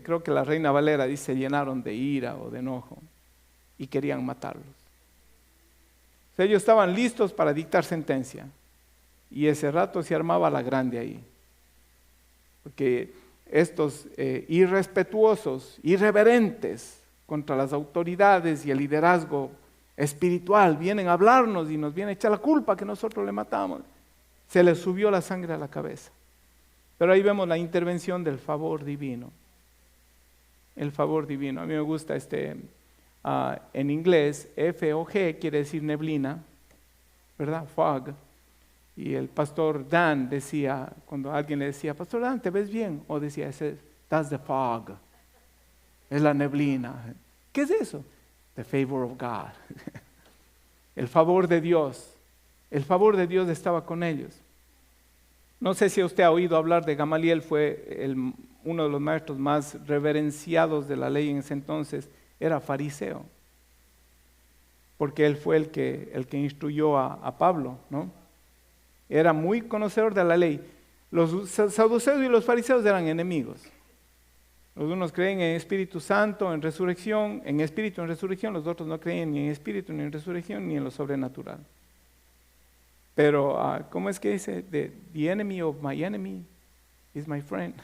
Creo que la Reina Valera dice, se llenaron de ira o de enojo y querían matarlos. Ellos estaban listos para dictar sentencia y ese rato se armaba la grande ahí. Porque estos irrespetuosos, irreverentes contra las autoridades y el liderazgo espiritual vienen a hablarnos y nos vienen a echar la culpa que nosotros le matamos. Se les subió la sangre a la cabeza. Pero ahí vemos la intervención del favor divino. El favor divino. A mí me gusta en inglés, F-O-G quiere decir neblina, ¿verdad? Fog. Y el pastor Dan decía, cuando alguien le decía, Pastor Dan, ¿te ves bien? O decía, that's the fog. Es la neblina. ¿Qué es eso? The favor of God. El favor de Dios. El favor de Dios estaba con ellos. No sé si usted ha oído hablar de Gamaliel, fue uno de los maestros más reverenciados de la ley en ese entonces, era fariseo, porque él fue el que instruyó a Pablo, ¿no? Era muy conocedor de la ley. Los saduceos y los fariseos eran enemigos. Los unos creen en Espíritu Santo, en resurrección, en espíritu, en resurrección. Los otros no creen ni en espíritu, ni en resurrección, ni en lo sobrenatural. Pero, ¿cómo es que dice? The enemy of my enemy is my friend.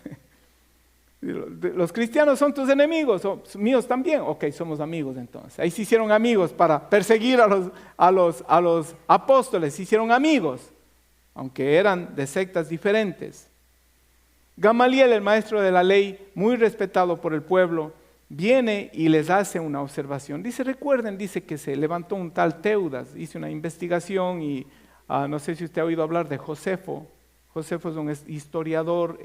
Los cristianos son tus enemigos, son míos también. Ok, somos amigos entonces. Ahí se hicieron amigos para perseguir a los apóstoles, se hicieron amigos, aunque eran de sectas diferentes. Gamaliel, el maestro de la ley, muy respetado por el pueblo, viene y les hace una observación. Recuerden, dice que se levantó un tal Teudas, hizo una investigación y no sé si usted ha oído hablar de Josefo. Josefo es un historiador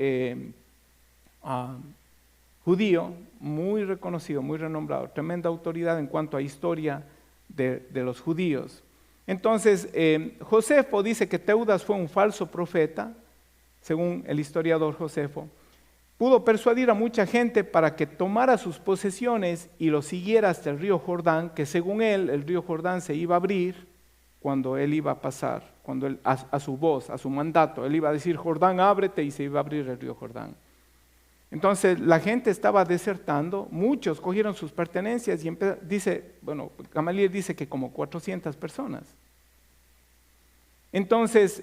judío, muy reconocido, muy renombrado, tremenda autoridad en cuanto a historia de los judíos. Entonces, Josefo dice que Teudas fue un falso profeta, según el historiador Josefo. Pudo persuadir a mucha gente para que tomara sus posesiones y lo siguiera hasta el río Jordán, que según él, el río Jordán se iba a abrir cuando él iba a pasar, cuando él, a su voz, a su mandato, él iba a decir, Jordán, ábrete, y se iba a abrir el río Jordán. Entonces la gente estaba desertando, muchos cogieron sus pertenencias y Gamaliel dice que como 400 personas. Entonces,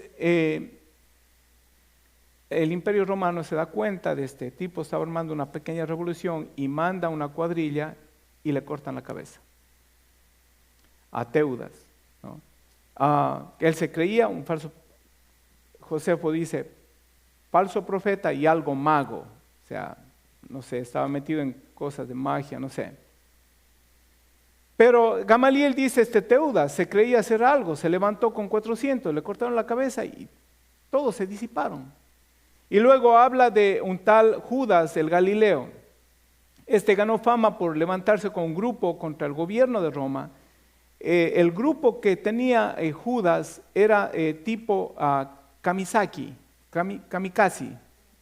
el Imperio Romano se da cuenta de este tipo, estaba armando una pequeña revolución y manda una cuadrilla y le cortan la cabeza a Teudas, ¿no? Él se creía un falso, Josefo dice, falso profeta y algo mago, o sea, no sé, estaba metido en cosas de magia, no sé. Pero Gamaliel dice, Teudas se creía hacer algo, se levantó con 400, le cortaron la cabeza y todos se disiparon. Y luego habla de un tal Judas el Galileo. Ganó fama por levantarse con un grupo contra el gobierno de Roma. El grupo que tenía Judas era tipo kamikaze.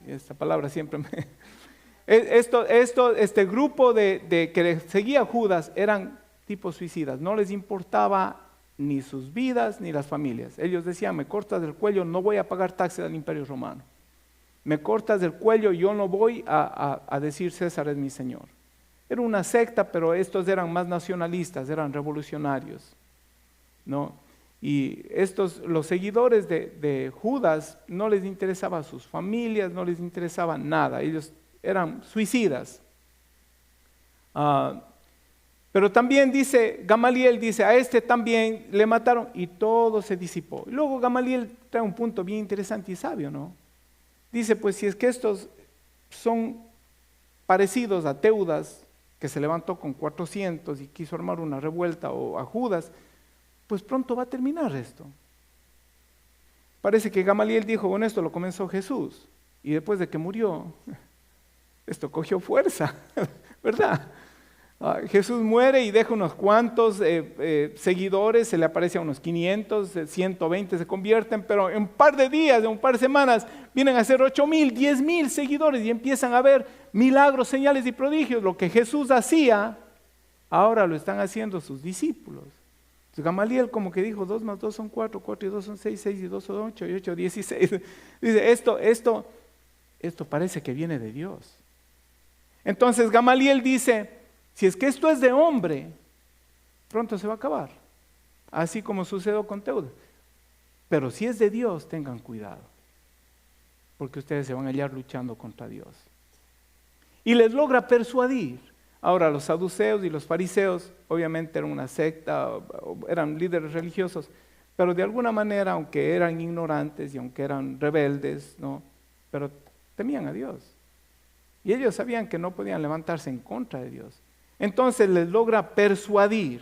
Esta palabra siempre me... Este grupo de que seguía a Judas eran tipos suicidas. No les importaba ni sus vidas ni las familias. Ellos decían, me cortas del cuello, no voy a pagar taxes al Imperio Romano. Me cortas del cuello, yo no voy a decir César es mi Señor. Era una secta, pero estos eran más nacionalistas, eran revolucionarios, ¿no? Y los seguidores de Judas no les interesaba sus familias, no les interesaba nada, ellos eran suicidas. Pero también Gamaliel dice, a también le mataron y todo se disipó. Y luego Gamaliel trae un punto bien interesante y sabio, ¿no? Dice, pues si es que estos son parecidos a Teudas, que se levantó con 400 y quiso armar una revuelta, o a Judas, pues pronto va a terminar esto. Parece que Gamaliel dijo, bueno, esto lo comenzó Jesús, y después de que murió, esto cogió fuerza, ¿verdad? Jesús muere y deja unos cuantos seguidores, se le aparece a unos 500, 120 se convierten, pero en un par de días, en un par de semanas, vienen a ser 8,000, 10,000 seguidores y empiezan a ver milagros, señales y prodigios. Lo que Jesús hacía, ahora lo están haciendo sus discípulos. Entonces Gamaliel como que dijo, 2 más 2 son 4, 4 y 2 son 6, 6 y 2 son 8, y 8, 16. Dice, esto parece que viene de Dios. Entonces Gamaliel dice, si es que esto es de hombre, pronto se va a acabar, así como sucedió con Teudas. Pero si es de Dios, tengan cuidado, porque ustedes se van a hallar luchando contra Dios. Y les logra persuadir. Ahora, los saduceos y los fariseos, obviamente eran una secta, eran líderes religiosos, pero de alguna manera, aunque eran ignorantes y aunque eran rebeldes, ¿no? Pero temían a Dios. Y ellos sabían que no podían levantarse en contra de Dios. Entonces les logran persuadir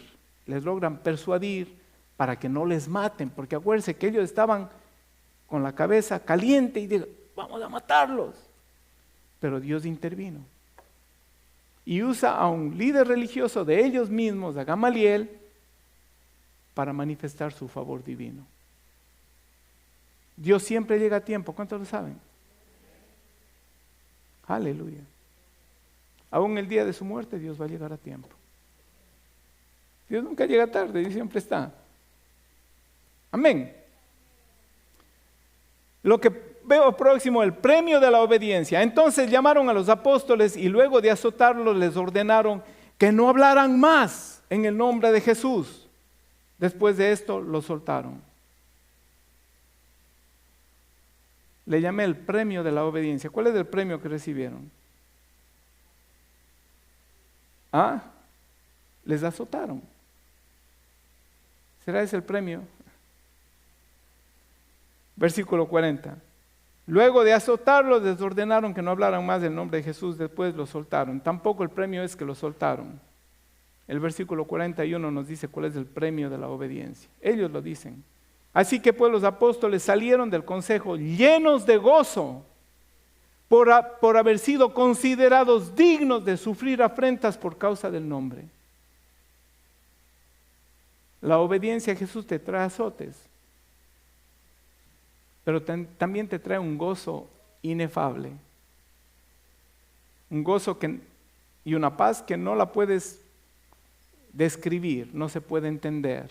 para que no les maten, porque acuérdense que ellos estaban con la cabeza caliente y dijeron, vamos a matarlos. Pero Dios intervino y usa a un líder religioso de ellos mismos, a Gamaliel, para manifestar su favor divino. Dios siempre llega a tiempo, ¿cuántos lo saben? Aleluya. Aún el día de su muerte Dios va a llegar a tiempo. Dios nunca llega tarde, Dios siempre está. Amén. Lo que veo próximo, el premio de la obediencia. Entonces llamaron a los apóstoles y luego de azotarlos les ordenaron que no hablaran más en el nombre de Jesús. Después de esto los soltaron. Le llamé el premio de la obediencia. ¿Cuál es el premio que recibieron? Les azotaron. ¿Será ese el premio? Versículo 40. Luego de azotarlos, les ordenaron que no hablaran más del nombre de Jesús, después los soltaron. Tampoco el premio es que los soltaron. El versículo 41 nos dice cuál es el premio de la obediencia. Ellos lo dicen. Así que pues los apóstoles salieron del consejo llenos de gozo por haber sido considerados dignos de sufrir afrentas por causa del nombre. La obediencia a Jesús te trae azotes, pero también te trae un gozo inefable. Un gozo y una paz que no la puedes describir, no se puede entender.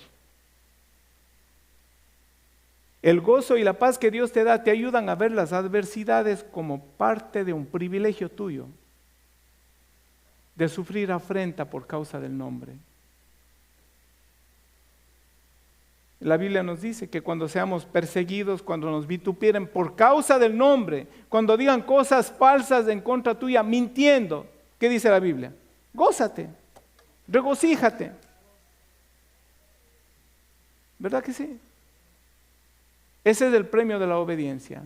El gozo y la paz que Dios te da te ayudan a ver las adversidades como parte de un privilegio tuyo, de sufrir afrenta por causa del nombre. La Biblia nos dice que cuando seamos perseguidos, cuando nos vitupieren por causa del nombre, cuando digan cosas falsas en contra tuya, mintiendo, ¿qué dice la Biblia? Gózate, regocíjate. ¿Verdad que sí? Ese es el premio de la obediencia.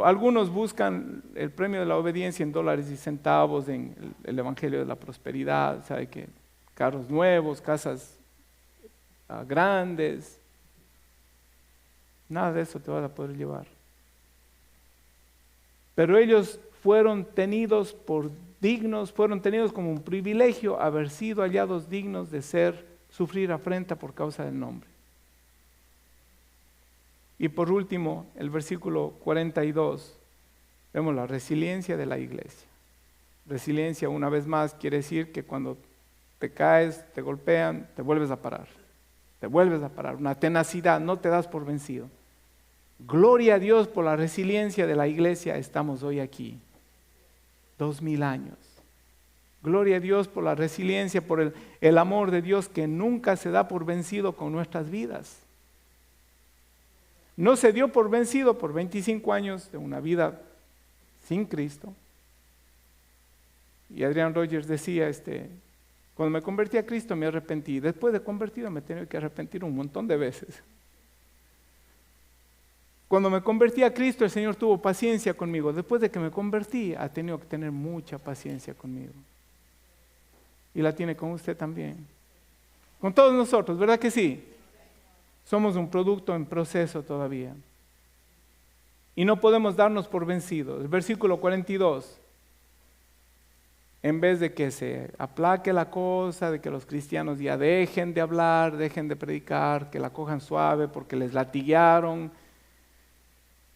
Algunos buscan el premio de la obediencia en dólares y centavos, en el evangelio de la prosperidad, ¿sabe qué? Carros nuevos, casas grandes. Nada de eso te vas a poder llevar. Pero ellos fueron tenidos fueron tenidos como un privilegio haber sido hallados dignos de sufrir afrenta por causa del nombre. Y por último, el versículo 42, vemos la resiliencia de la iglesia. Resiliencia, una vez más, quiere decir que cuando te caes, te golpean, te vuelves a parar. Te vuelves a parar, una tenacidad, no te das por vencido. Gloria a Dios por la resiliencia de la iglesia, estamos hoy aquí, 2000 años. Gloria a Dios por la resiliencia, por el amor de Dios que nunca se da por vencido con nuestras vidas. No se dio por vencido por 25 años de una vida sin Cristo. Y Adrian Rogers decía, cuando me convertí a Cristo me arrepentí. Después de convertido me he tenido que arrepentir un montón de veces. Cuando me convertí a Cristo el Señor tuvo paciencia conmigo. Después de que me convertí ha tenido que tener mucha paciencia conmigo. Y la tiene con usted también. Con todos nosotros, ¿verdad que sí? Somos un producto en proceso todavía. Y no podemos darnos por vencidos. El versículo 42. En vez de que se aplaque la cosa, de que los cristianos ya dejen de hablar, dejen de predicar, que la cojan suave porque les latiguearon,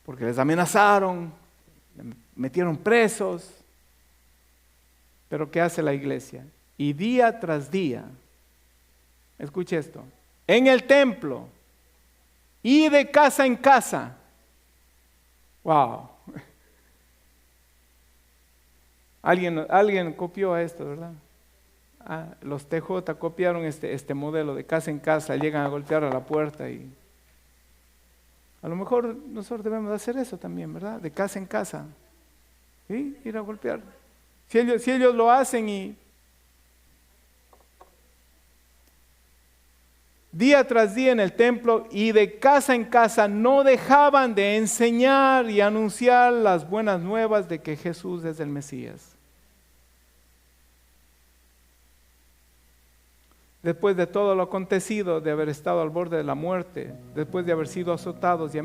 porque les amenazaron, metieron presos. Pero ¿qué hace la iglesia? Y día tras día, escuche esto, en el templo y de casa en casa. Wow. Alguien copió a esto, ¿verdad? Los TJ copiaron este modelo de casa en casa, llegan a golpear a la puerta y a lo mejor nosotros debemos hacer eso también, ¿verdad? De casa en casa, ¿sí? Ir a golpear. Si ellos lo hacen y día tras día en el templo y de casa en casa no dejaban de enseñar y anunciar las buenas nuevas de que Jesús es el Mesías. Después de todo lo acontecido, de haber estado al borde de la muerte, después de haber sido azotados y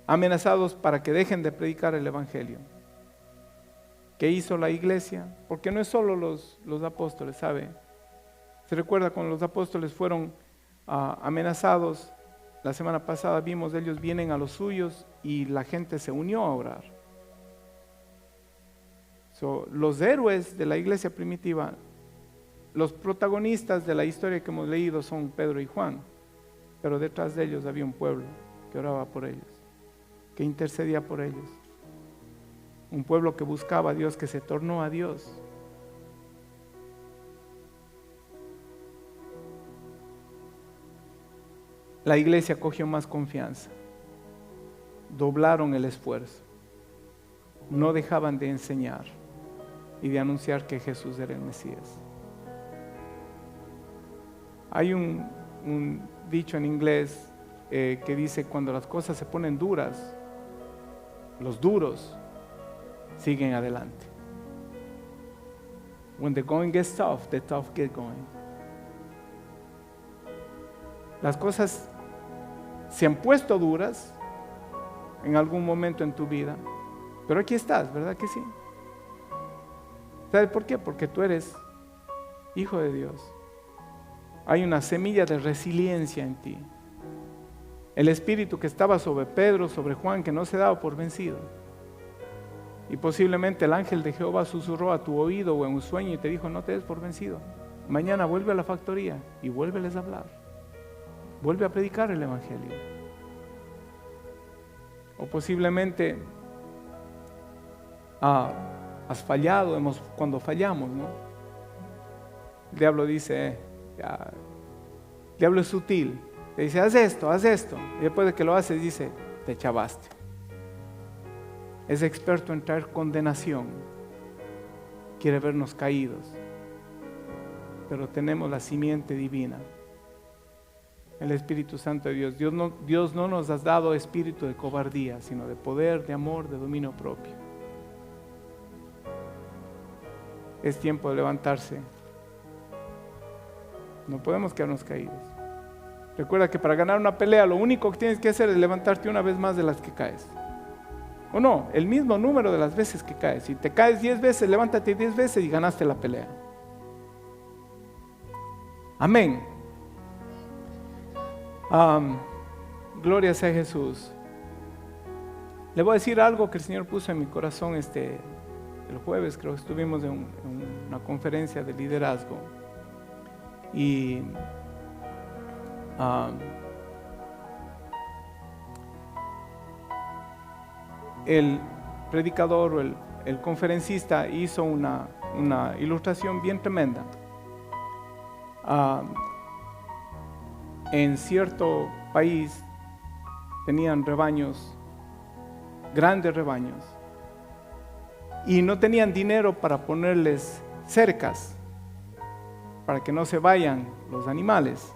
amenazados para que dejen de predicar el Evangelio. ¿Qué hizo la iglesia? Porque no es solo los apóstoles, ¿sabe? Se recuerda cuando los apóstoles fueron amenazados la semana pasada vimos, ellos vienen a los suyos y la gente se unió a orar. Los héroes de la iglesia primitiva, los protagonistas de la historia que hemos leído son Pedro y Juan, pero detrás de ellos había un pueblo que oraba por ellos, que intercedía por ellos, un pueblo que buscaba a Dios, que se tornó a Dios. La iglesia cogió más confianza, doblaron el esfuerzo, no dejaban de enseñar y de anunciar que Jesús era el Mesías. Hay un dicho en inglés que dice: cuando las cosas se ponen duras, los duros siguen adelante. When the going gets tough, the tough get going. Las cosas se han puesto duras en algún momento en tu vida, pero aquí estás, ¿verdad que sí? ¿Sabes por qué? Porque tú eres hijo de Dios. Hay una semilla de resiliencia en ti. El espíritu que estaba sobre Pedro, sobre Juan, que no se daba por vencido. Y posiblemente el ángel de Jehová susurró a tu oído o en un sueño y te dijo: no te des por vencido. Mañana vuelve a la factoría y vuélveles a hablar. Vuelve a predicar el evangelio. O posiblemente has fallado, cuando fallamos, ¿no? El diablo dice, el diablo es sutil, te dice: haz esto, y después de que lo haces dice: te chavaste. Es experto en traer condenación, quiere vernos caídos, pero tenemos la simiente divina, el Espíritu Santo de Dios. Dios no nos ha dado espíritu de cobardía, sino de poder, de amor, de dominio propio. Es tiempo de levantarse. No podemos quedarnos caídos. Recuerda que para ganar una pelea lo único que tienes que hacer es levantarte una vez más de las que caes. O no, el mismo número de las veces que caes. Si te caes 10 veces, levántate 10 veces y ganaste la pelea. Amén. Gloria sea Jesús. Le voy a decir algo que el Señor puso en mi corazón el jueves. Creo que estuvimos en una conferencia de liderazgo y el predicador o el conferencista hizo una ilustración bien tremenda. En cierto país tenían rebaños, grandes rebaños, y no tenían dinero para ponerles cercas para que no se vayan los animales.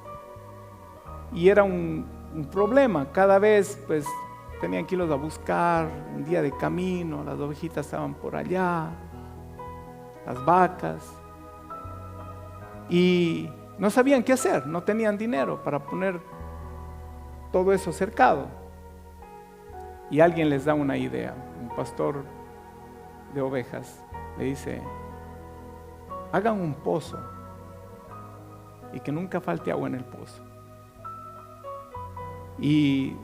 Y era un problema. Cada vez pues tenían que irlos a buscar un día de camino. Las ovejitas estaban por allá, las vacas, y no sabían qué hacer. No tenían dinero para poner todo eso cercado. Y alguien les da una idea. Un pastor de ovejas le dice: hagan un pozo y que nunca falte agua en el pozo. Y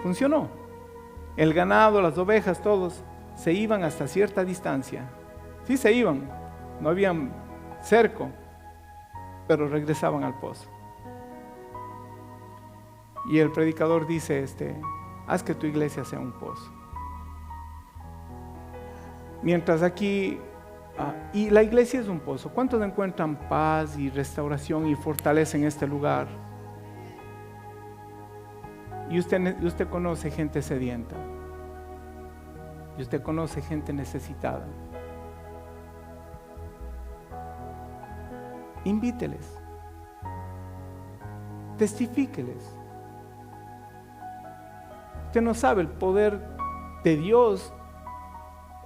funcionó. El ganado, las ovejas, todos se iban hasta cierta distancia. Sí se iban, no habían cerco, pero regresaban al pozo. Y el predicador dice: haz que tu iglesia sea un pozo. Mientras aquí, y la iglesia es un pozo. ¿Cuántos encuentran paz y restauración y fortaleza en este lugar? Y usted conoce gente sedienta, y usted conoce gente necesitada. Invíteles, testifíqueles. Usted no sabe el poder de Dios,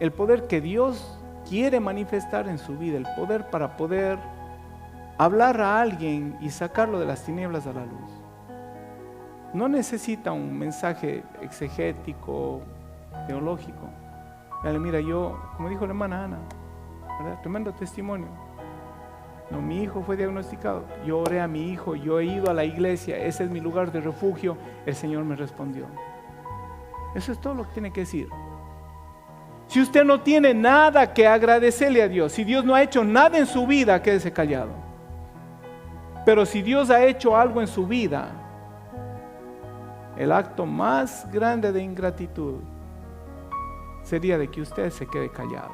el poder que Dios quiere manifestar en su vida, el poder para poder hablar a alguien y sacarlo de las tinieblas a la luz. No necesita un mensaje exegético, teológico. Dale, mira, yo, como dijo la hermana Ana, ¿verdad? Tremendo testimonio. No, mi hijo fue diagnosticado. Yo oré a mi hijo, yo he ido a la iglesia, ese es mi lugar de refugio. El Señor me respondió. Eso es todo lo que tiene que decir. Si usted no tiene nada que agradecerle a Dios, si Dios no ha hecho nada en su vida, quédese callado. Pero si Dios ha hecho algo en su vida, el acto más grande de ingratitud sería de que usted se quede callado.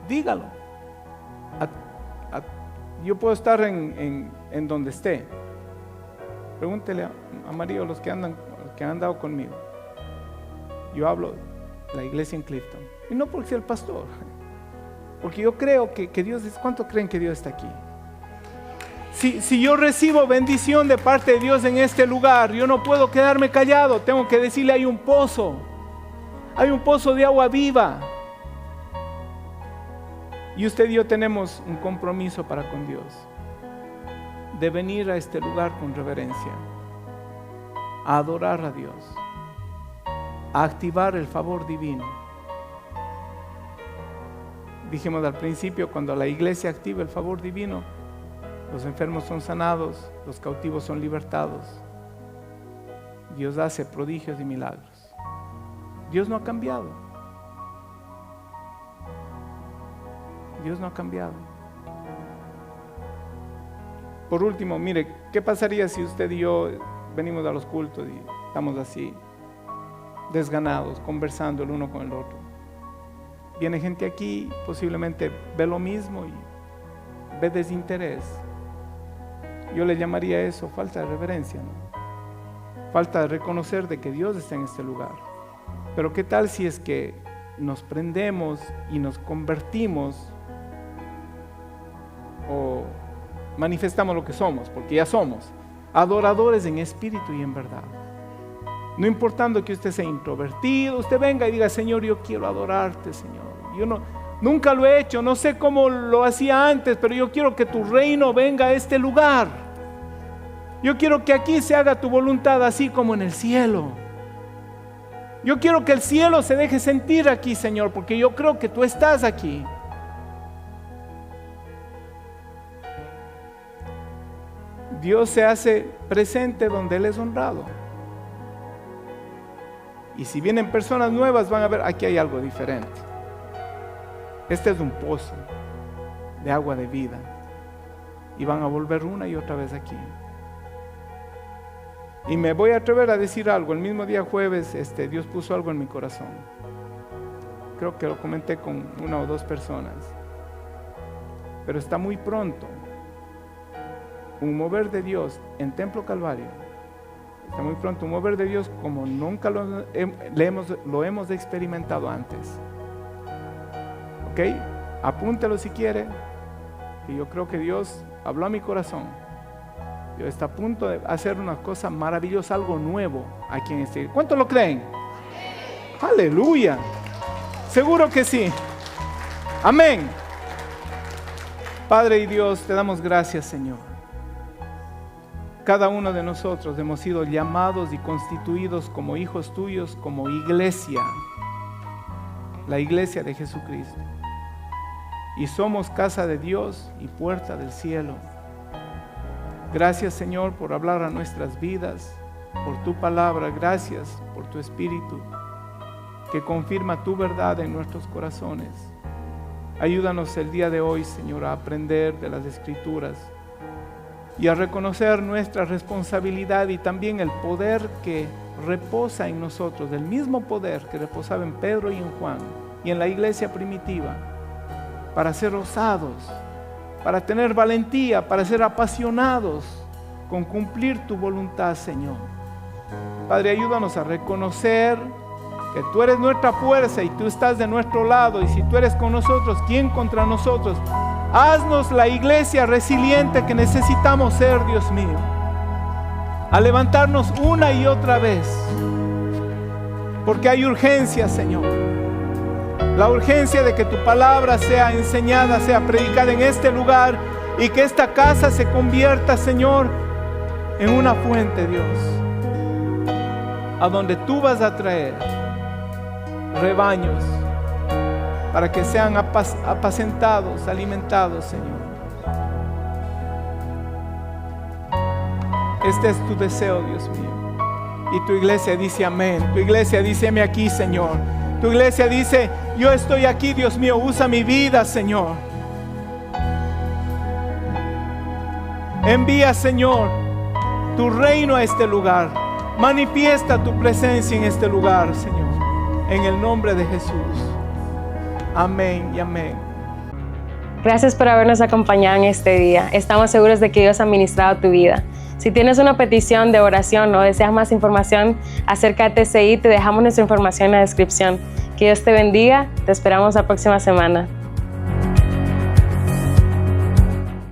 Dígalo. Yo puedo estar en donde esté. Pregúntele a María o los que han andado conmigo. Yo hablo de la iglesia en Clifton. Y no porque sea el pastor, porque yo creo que Dios, ¿cuánto creen que Dios está aquí? Si yo recibo bendición de parte de Dios en este lugar, yo no puedo quedarme callado. Tengo que decirle, hay un pozo de agua viva. Y usted y yo tenemos un compromiso para con Dios, de venir a este lugar con reverencia, a adorar a Dios, a activar el favor divino. Dijimos al principio, cuando la iglesia activa el favor divino, los enfermos son sanados, los cautivos son libertados. Dios hace prodigios y milagros. Dios no ha cambiado. Dios no ha cambiado. Por último, mire, ¿qué pasaría si usted y yo venimos a los cultos y estamos así, desganados, conversando el uno con el otro? Viene gente aquí, posiblemente ve lo mismo y ve desinterés. Yo le llamaría eso falta de reverencia, ¿no? Falta de reconocer de que Dios está en este lugar. Pero ¿qué tal si es que nos prendemos y nos convertimos o manifestamos lo que somos, porque ya somos adoradores en espíritu y en verdad? No importando que usted sea introvertido, usted venga y diga, Señor, yo quiero adorarte, Señor. Yo nunca lo he hecho, no sé cómo lo hacía antes, pero yo quiero que tu reino venga a este lugar. Yo quiero que aquí se haga tu voluntad así como en el cielo. Yo quiero que el cielo se deje sentir aquí, Señor, porque yo creo que tú estás aquí. Dios se hace presente donde Él es honrado. Y si vienen personas nuevas, van a ver, aquí hay algo diferente. Este es un pozo de agua de vida. Y van a volver una y otra vez aquí. Y me voy a atrever a decir algo. El mismo día jueves, Dios puso algo en mi corazón. Creo que lo comenté con una o dos personas. Pero está muy pronto un mover de Dios en Templo Calvario. Está muy pronto un mover de Dios como nunca lo hemos experimentado antes. ¿Ok? Apúntelo si quiere. Y yo creo que Dios habló a mi corazón. Dios está a punto de hacer una cosa maravillosa, algo nuevo aquí en este. ¿Cuántos lo creen? Aleluya. Seguro que sí. Amén. Padre y Dios, te damos gracias, Señor. Cada uno de nosotros hemos sido llamados y constituidos como hijos tuyos, como iglesia, la iglesia de Jesucristo. Y somos casa de Dios y puerta del cielo. Gracias, Señor, por hablar a nuestras vidas, por tu palabra. Gracias por tu Espíritu que confirma tu verdad en nuestros corazones. Ayúdanos el día de hoy, Señor, a aprender de las Escrituras y a reconocer nuestra responsabilidad y también el poder que reposa en nosotros, el mismo poder que reposaba en Pedro y en Juan y en la iglesia primitiva, para ser osados, para tener valentía, para ser apasionados con cumplir tu voluntad, Señor. Padre, ayúdanos a reconocer que tú eres nuestra fuerza y tú estás de nuestro lado, y si tú eres con nosotros, ¿quién contra nosotros? Haznos la iglesia resiliente que necesitamos ser, Dios mío, a levantarnos una y otra vez, porque hay urgencia, Señor. La urgencia de que tu palabra sea enseñada, sea predicada en este lugar, y que esta casa se convierta, Señor, en una fuente, Dios, a donde tú vas a traer rebaños para que sean apacentados, alimentados, Señor. Este es tu deseo, Dios mío. Y tu iglesia dice amén. Tu iglesia dice, heme aquí, Señor. Tu iglesia dice, yo estoy aquí, Dios mío, usa mi vida, Señor. Envía, Señor, tu reino a este lugar. Manifiesta tu presencia en este lugar, Señor. En el nombre de Jesús. Amén y amén. Gracias por habernos acompañado en este día. Estamos seguros de que Dios ha ministrado tu vida. Si tienes una petición de oración o deseas más información acerca de TCI, te dejamos nuestra información en la descripción. Que Dios te bendiga. Te esperamos la próxima semana.